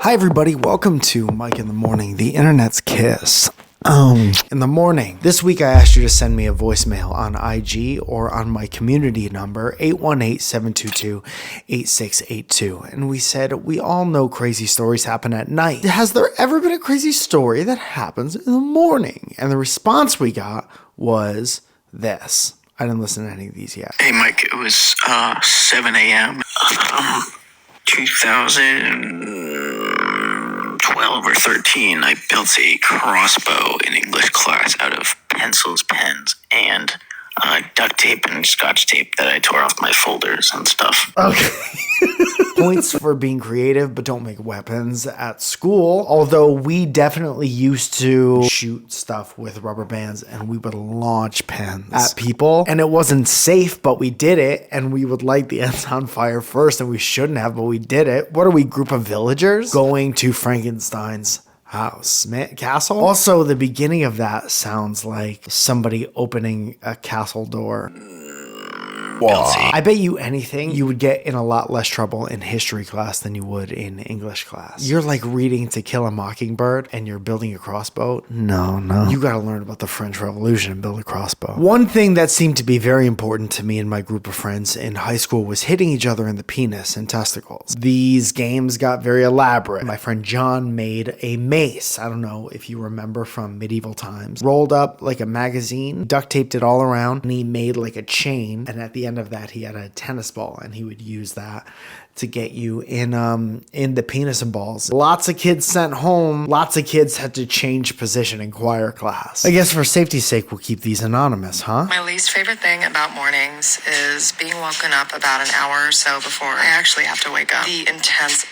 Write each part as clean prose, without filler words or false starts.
Hi everybody, welcome to Mike in the Morning, the internet's kiss. In the morning, this week I asked you to send me a voicemail on IG or on my community number, 818-722-8682. And we said, we all know crazy stories happen at night. Has there ever been a crazy story that happens in the morning? And the response we got was this. I didn't listen to any of these yet. Hey Mike, it was 7 a.m. 2012 or 13. I built a crossbow in English class out of pencils, pens, and duct tape and scotch tape that I tore off my folders and stuff. Okay. Points for being creative, but don't make weapons at school. Although we definitely used to shoot stuff with rubber bands and we would launch pens at people. And it wasn't safe, but we did it. And we would light the ends on fire first, and we shouldn't have, but we did it. What are we, group of villagers? Going to Frankenstein's house, castle? Also, the beginning of that sounds like somebody opening a castle door. I bet you anything, you would get in a lot less trouble in history class than you would in English class. You're like reading To Kill a Mockingbird and you're building a crossbow. No. You gotta learn about the French Revolution and build a crossbow. One thing that seemed to be very important to me and my group of friends in high school was hitting each other in the penis and testicles. These games got very elaborate. My friend John made a mace. I don't know if you remember from medieval times. Rolled up like a magazine, duct taped it all around, and he made like a chain, and at the end of that he had a tennis ball, and he would use that to get you in the penis and balls. Lots of kids sent home. Lots of kids had to change position in choir class. I guess for safety's sake we'll keep these anonymous, huh? My least favorite thing about mornings is being woken up about an hour or so before I actually have to wake up. The intense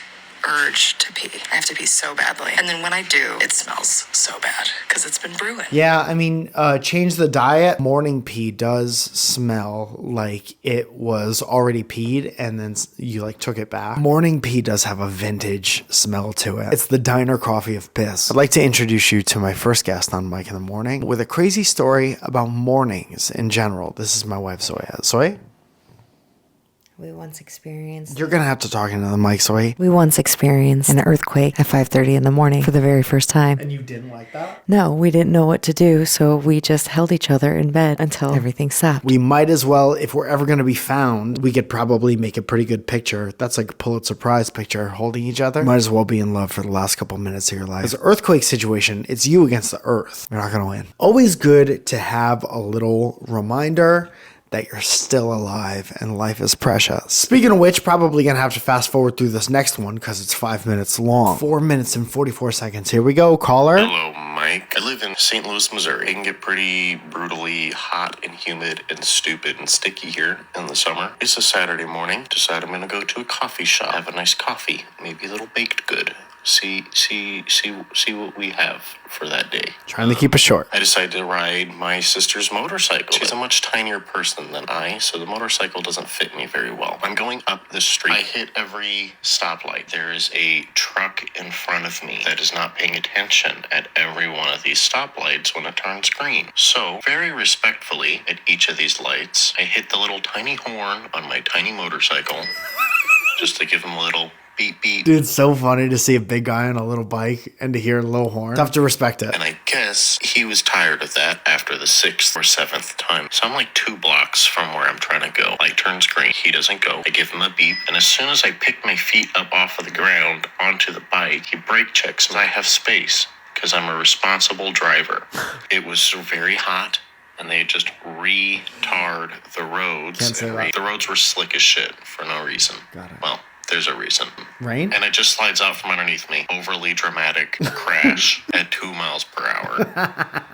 urge to pee. I have to pee so badly. And then when I do, it smells so bad because it's been brewing. Yeah, I mean, change the diet. Morning pee does smell like it was already peed and then you like took it back. Morning pee does have a vintage smell to it. It's the diner coffee of piss. I'd like to introduce you to my first guest on Mike in the Morning with a crazy story about mornings in general. This is my wife, Zoya. Zoe? We once experienced... You're going to have to talk into the mic, Zoe. We once experienced an earthquake at 5:30 in the morning for the very first time. And you didn't like that? No, we didn't know what to do, so we just held each other in bed until everything stopped. We might as well, if we're ever going to be found, we could probably make a pretty good picture. That's like a Pulitzer Prize picture, holding each other. Might as well be in love for the last couple minutes of your life. This earthquake situation, it's you against the earth. You're not going to win. Always good to have a little reminder that you're still alive and life is precious. Speaking of which, probably gonna have to fast forward through this next one because it's 5 minutes long. 4 minutes and 44 seconds. Here we go, caller. Hello, Mike. I live in St. Louis, Missouri. It can get pretty brutally hot and humid and stupid and sticky here in the summer. It's a Saturday morning. Decide I'm gonna go to a coffee shop, have a nice coffee, maybe a little baked good. See what we have for that day. Trying to keep it short. I decided to ride my sister's motorcycle. She's a much tinier person than I, so the motorcycle doesn't fit me very well. I'm going up the street. I hit every stoplight. There is a truck in front of me that is not paying attention at every one of these stoplights when it turns green. So, very respectfully, at each of these lights, I hit the little tiny horn on my tiny motorcycle just to give him a little beep beep. Dude, it's so funny to see a big guy on a little bike and to hear a little horn. Tough to respect it. And I guess he was tired of that after the 6th or 7th time. So I'm like 2 blocks from where I'm trying to go. Light turns green. He doesn't go. I give him a beep. And as soon as I pick my feet up off of the ground onto the bike, he brake checks. I have space because I'm a responsible driver. It was very hot. And they just retard the roads. Can't say that. The roads were slick as shit for no reason. Got it. Well, there's a reason. Rain? And it just slides out from underneath me. Overly dramatic crash at 2 miles per hour.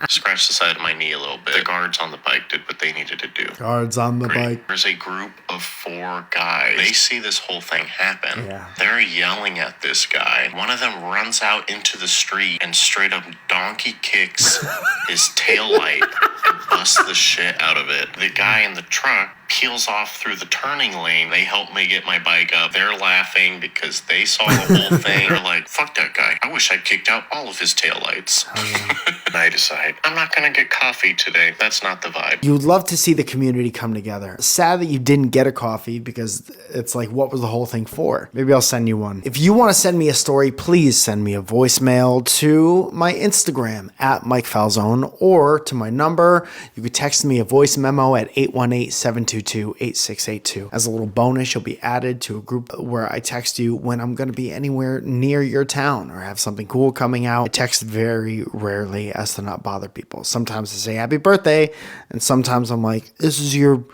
Scratched the side of my knee a little bit. The guards on the bike did what they needed to do. Guards on the bike. There's a group of 4 guys. They see this whole thing happen. Yeah. They're yelling at this guy. One of them runs out into the street and straight up donkey kicks his tail light and busts the shit out of it. The guy in the truck peels off through the turning lane. They help me get my bike up. They're laughing because they saw the whole thing. They're like, fuck that guy. I wish I'd kicked out all of his taillights. Oh, yeah. and I decide I'm not going to get coffee today. That's not the vibe. You would love to see the community come together. Sad that you didn't get a coffee because it's like, what was the whole thing for? Maybe I'll send you one. If you want to send me a story, please send me a voicemail to my Instagram at Mike Falzone or to my number. You could text me a voice memo at 818-722-8682. As a little bonus, you'll be added to a group where I text you when I'm going to be anywhere near your town or have something cool coming out. I text very rarely as to not bother people. Sometimes I say happy birthday, and sometimes I'm like, this is your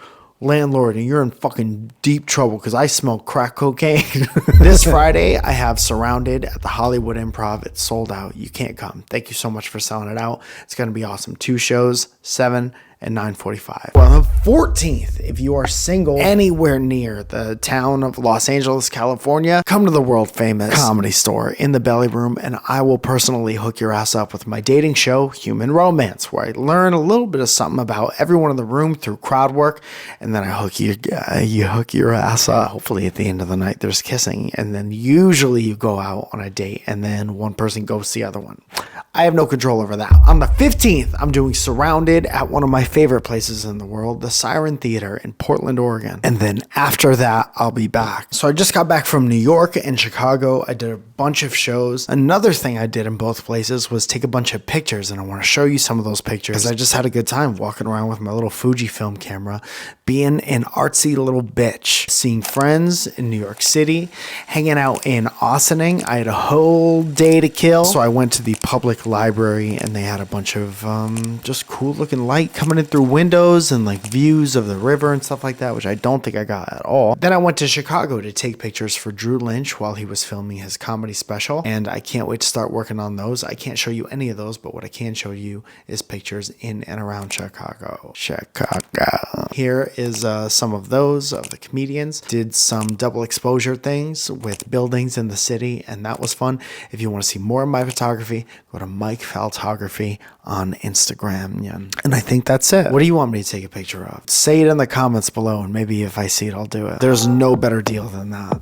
landlord and you're in fucking deep trouble because I smell crack cocaine. This Friday, I have Surrounded at the Hollywood Improv. It's sold out. You can't come. Thank you so much for selling it out. It's going to be awesome. 2 shows, 7 and 9:45. Well, on the 14th, if you are single anywhere near the town of Los Angeles, California, come to the world famous Comedy Store in the Belly Room, and I will personally hook your ass up with my dating show, Human Romance, where I learn a little bit of something about everyone in the room through crowd work, and then I hook your ass up. Hopefully at the end of the night there's kissing, and then usually you go out on a date, and then one person goes the other one. I have no control over that. On the 15th, I'm doing Surrounded at one of my favorite places in the world, the Siren Theater in Portland, Oregon. And then after that, I'll be back. So I just got back from New York and Chicago. I did a bunch of shows. Another thing I did in both places was take a bunch of pictures, and I want to show you some of those pictures because I just had a good time walking around with my little Fujifilm camera, being an artsy little bitch, seeing friends in New York City, hanging out in Austining. I had a whole day to kill. So I went to the public library, and they had a bunch of just cool looking light coming in through windows and like views of the river and stuff like that, which I don't think I got at all. Then I went to Chicago to take pictures for Drew Lynch while he was filming his comedy special, and I can't wait to start working on those. I can't show you any of those, but what I can show you is pictures in and around Chicago. Here is some of those of the comedians. Did some double exposure things with buildings in the city, and that was fun. If you want to see more of my photography, go to Mike Photography on Instagram. Yeah. And I think that's it. What do you want me to take a picture of? Say it in the comments below, and maybe if I see it, I'll do it. There's no better deal than that.